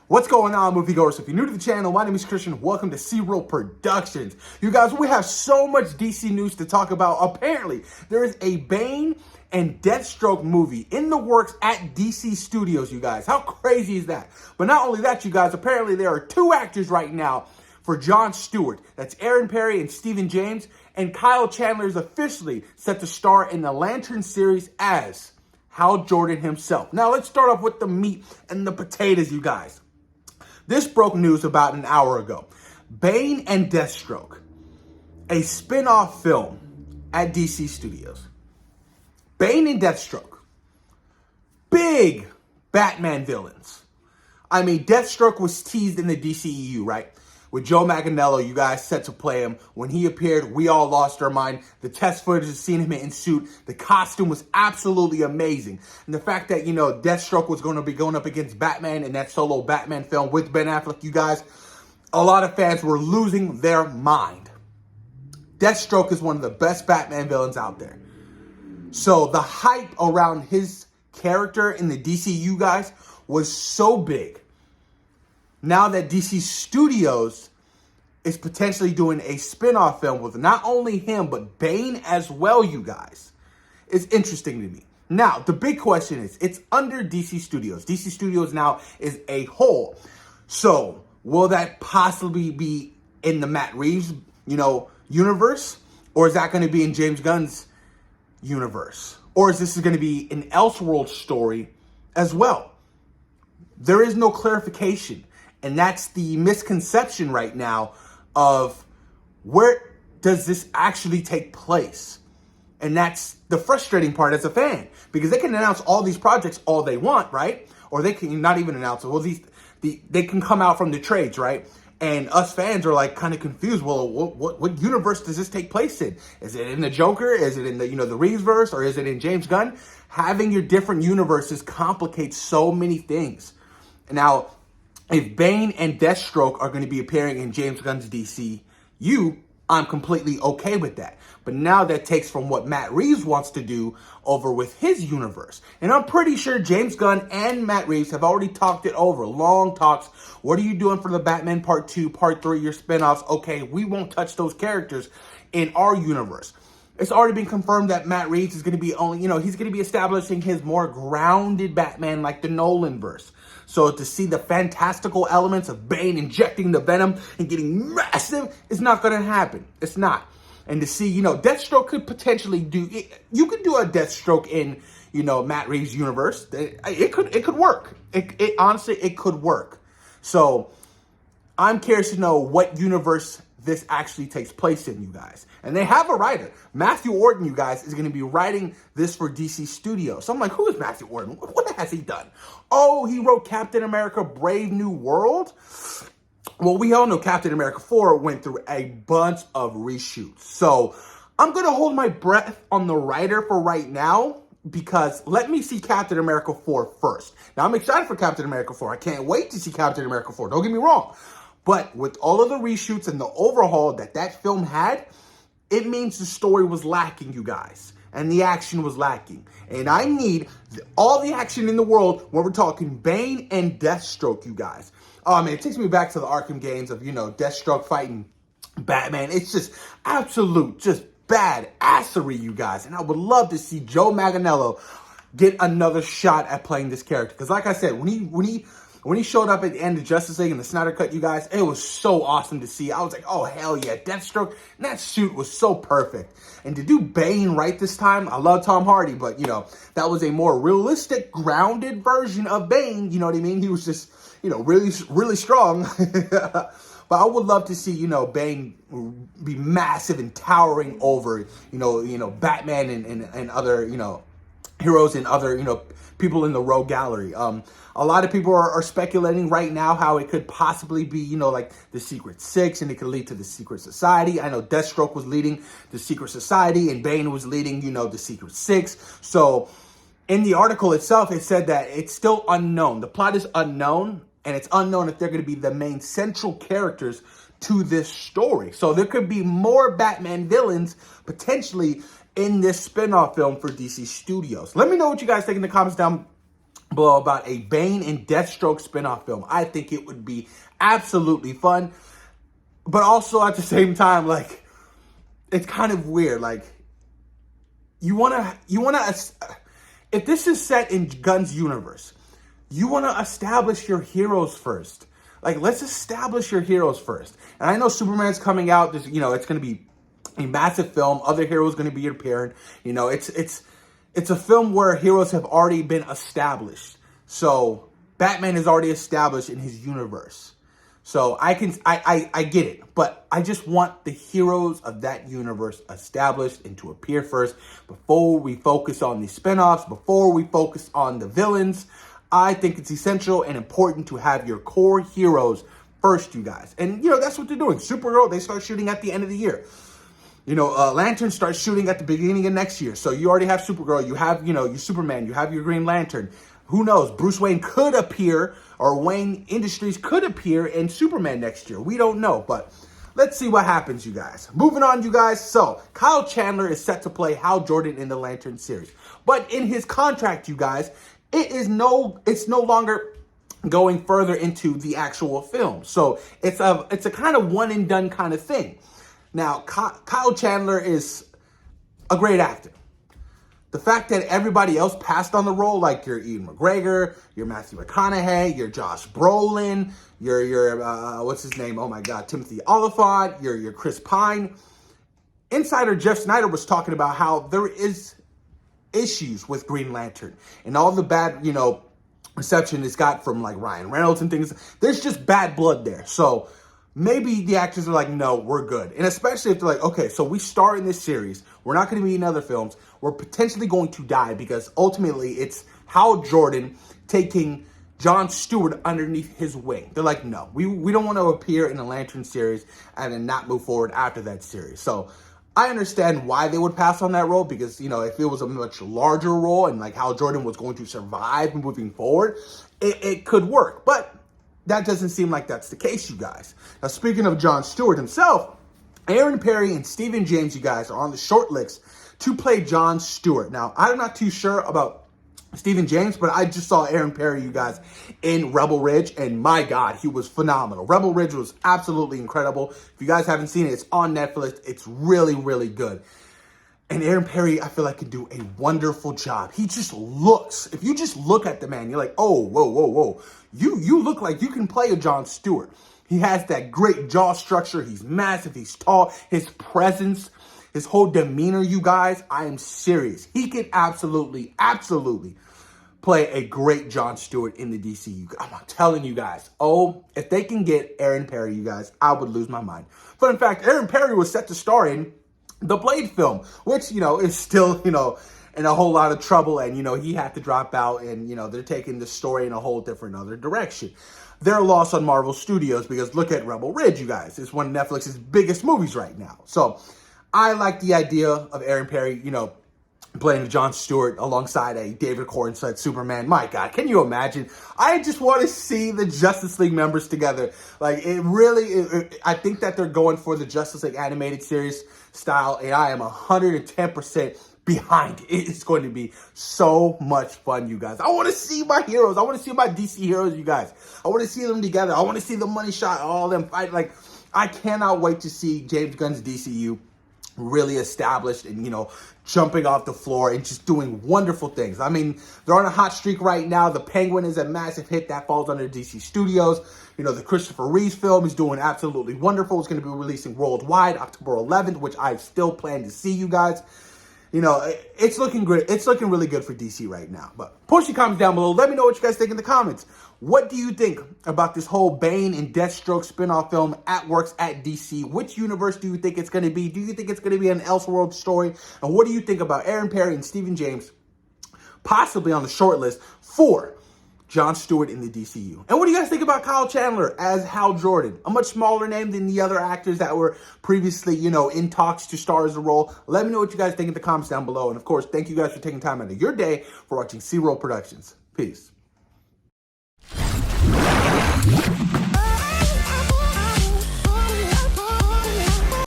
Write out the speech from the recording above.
What's going on, moviegoers? If you're new to the channel, my name is Christian. Welcome to C-Roll Productions. You guys, we have so much DC news to talk about. Apparently, there is a Bane and Deathstroke movie in the works at DC Studios, you guys. How crazy is that? But not only that, you guys, apparently there are two actors right now for John Stewart. That's Pierre and Stephen James. And Kyle Chandler is officially set to star in the Lantern series as Hal Jordan himself. Now, let's start off with the meat and the potatoes, you guys. This broke news about an hour ago. Bane and Deathstroke, a spin-off film at DC Studios. Bane and Deathstroke, big Batman villains. I mean, Deathstroke was teased in the DCEU, right? With Joe Manganiello, you guys set to play him. When he appeared, we all lost our mind. The test footage of seeing him in suit, the costume was absolutely amazing. And the fact that, Deathstroke was going to be going up against Batman in that solo Batman film with Ben Affleck, you guys, a lot of fans were losing their mind. Deathstroke is one of the best Batman villains out there. So the hype around his character in the DCU, guys, was so big. Now that DC Studios is potentially doing a spin-off film with not only him, but Bane as well, you guys, it's interesting to me. Now, the big question is, it's under DC Studios. DC Studios now is a whole. So, will that possibly be in the Matt Reeves, universe? Or is that going to be in James Gunn's universe? Or is this going to be an Elseworld story as well? There is no clarification. And that's the misconception right now of where does this actually take place? And that's the frustrating part as a fan. Because they can announce all these projects all they want, right? Or they can not even announce it. Well, they can come out from the trades, right? And us fans are like kind of confused. Well, what universe does this take place in? Is it in the Joker? Is it in the, the Reeves verse? Or is it in James Gunn? Having your different universes complicates so many things. Now, if Bane and Deathstroke are going to be appearing in James Gunn's DCU, I'm completely okay with that. But now that takes from what Matt Reeves wants to do over with his universe. And I'm pretty sure James Gunn and Matt Reeves have already talked it over. Long talks. What are you doing for the Batman Part 2, Part 3, your spinoffs? Okay, we won't touch those characters in our universe. It's already been confirmed that Matt Reeves is going to be he's going to be establishing his more grounded Batman like the Nolan verse. So to see the fantastical elements of Bane injecting the venom and getting massive is not going to happen. It's not. And to see, Deathstroke could potentially do, you could do a Deathstroke in, Matt Reeves' universe. It could work. Honestly, it could work. So I'm curious to know what universe this actually takes place in, you guys. And they have a writer. Matthew Orton, you guys, is going to be writing this for DC Studios. So I'm like, who is Matthew Orton? What has he done? Oh, he wrote Captain America Brave New World? Well, we all know Captain America 4 went through a bunch of reshoots. So I'm going to hold my breath on the writer for right now, because let me see Captain America 4 first. Now, I'm excited for Captain America 4. I can't wait to see Captain America 4. Don't get me wrong. But with all of the reshoots and the overhaul that film had, it means the story was lacking, you guys. And the action was lacking. And I need all the action in the world when we're talking Bane and Deathstroke, you guys. Oh, man, it takes me back to the Arkham games of, Deathstroke fighting Batman. It's just absolute, just badassery, you guys. And I would love to see Joe Manganiello get another shot at playing this character. Because like I said, when he showed up at the end of Justice League in the Snyder Cut, you guys, it was so awesome to see. I was like, oh, hell yeah, Deathstroke. And that suit was so perfect. And to do Bane right this time, I love Tom Hardy, but, that was a more realistic, grounded version of Bane. You know what I mean? He was just, really, really strong. But I would love to see, Bane be massive and towering over, Batman and other, heroes and other, people in the Rogue Gallery. A lot of people are speculating right now how it could possibly be, like the Secret Six, and it could lead to the Secret Society. I know Deathstroke was leading the Secret Society, and Bane was leading, the Secret Six. So in the article itself, it said that it's still unknown. The plot is unknown, and it's unknown if they're going to be the main central characters to this story. So there could be more Batman villains potentially in this spin-off film for DC Studios. Let me know what you guys think in the comments down below about a Bane and Deathstroke spinoff film. I think it would be absolutely fun, but also at the same time, like, it's kind of weird. Like, if this is set in Gunn's universe, you want to establish your heroes first. Like, let's establish your heroes first. And I know Superman's coming out. There's, it's going to be a massive film. Other heroes going to be appearing. It's a film where heroes have already been established. So Batman is already established in his universe. So I get it, but I just want the heroes of that universe established and to appear first before we focus on the spinoffs, before we focus on the villains. I think it's essential and important to have your core heroes first, you guys. And, that's what they're doing. Supergirl, they start shooting at the end of the year. Lantern starts shooting at the beginning of next year. So you already have Supergirl, you have, your Superman, you have your Green Lantern. Who knows? Bruce Wayne could appear, or Wayne Industries could appear in Superman next year. We don't know, but let's see what happens, you guys. Moving on, you guys. So Kyle Chandler is set to play Hal Jordan in the Lantern series. But in his contract, you guys, it's no longer going further into the actual film. So it's a kind of one and done kind of thing. Now, Kyle Chandler is a great actor. The fact that everybody else passed on the role, like your Ian McGregor, your Matthew McConaughey, your Josh Brolin, your what's his name? Oh my God, Timothy Olyphant, your Chris Pine. Insider Jeff Snyder was talking about how there is issues with Green Lantern and all the bad, reception it's got from like Ryan Reynolds and things. There's just bad blood there. So maybe the actors are like, no, we're good. And especially if they're like, okay, so we star in this series. We're not going to be in other films. We're potentially going to die because ultimately it's Hal Jordan taking John Stewart underneath his wing. They're like, no, we don't want to appear in a Lantern series and then not move forward after that series. So I understand why they would pass on that role because, if it was a much larger role and like Hal Jordan was going to survive moving forward, it could work. But that doesn't seem like that's the case, you guys. Now, speaking of John Stewart himself, Aaron Perry and Stephen James, you guys, are on the short list to play John Stewart. Now, I'm not too sure about Stephen James, but I just saw Aaron Perry, you guys, in Rebel Ridge, and my God, he was phenomenal. Rebel Ridge was absolutely incredible. If you guys haven't seen it, it's on Netflix. It's really, really good. And Aaron Perry, I feel like, can do a wonderful job. He just looks, if you just look at the man, you're like, oh, whoa. You look like you can play a John Stewart. He has that great jaw structure. He's massive. He's tall. His presence, his whole demeanor, you guys, I am serious. He can absolutely play a great John Stewart in the DCU. I'm telling you guys. Oh, if they can get Aaron Perry, you guys, I would lose my mind. But in fact, Aaron Perry was set to star in the Blade film, which, is still, in a whole lot of trouble. And, he had to drop out and, they're taking the story in a whole different other direction. They're lost on Marvel Studios because look at Rebel Ridge, you guys. It's one of Netflix's biggest movies right now. So I like the idea of Aaron Perry, playing John Stewart alongside a David Cornside Superman. My God, can you imagine? I just want to see the Justice League members together. Like, I think that they're going for the Justice League animated series style, and I am 110% behind it. It's going to be so much fun, you guys. I want to see my heroes. I want to see my DC heroes, you guys. I want to see them together. I want to see the money shot, all of them fight. Like, I cannot wait to see James Gunn's DCU really established and, jumping off the floor and just doing wonderful things. I mean, they're on a hot streak right now. The Penguin is a massive hit that falls under DC Studios. The Christopher Reeves film is doing absolutely wonderful. It's going to be releasing worldwide October 11th, which I still plan to see, you guys. It's looking great. It's looking really good for DC right now. But post your comments down below. Let me know what you guys think in the comments. What do you think about this whole Bane and Deathstroke spinoff film at works at DC? Which universe do you think it's going to be? Do you think it's going to be an Elseworld story? And what do you think about Aaron Perry and Stephen James possibly on the short list for John Stewart in the DCU? And what do you guys think about Kyle Chandler as Hal Jordan? A much smaller name than the other actors that were previously, in talks to star as the role. Let me know what you guys think in the comments down below. And of course, thank you guys for taking time out of your day for watching C-Roll Productions. Peace.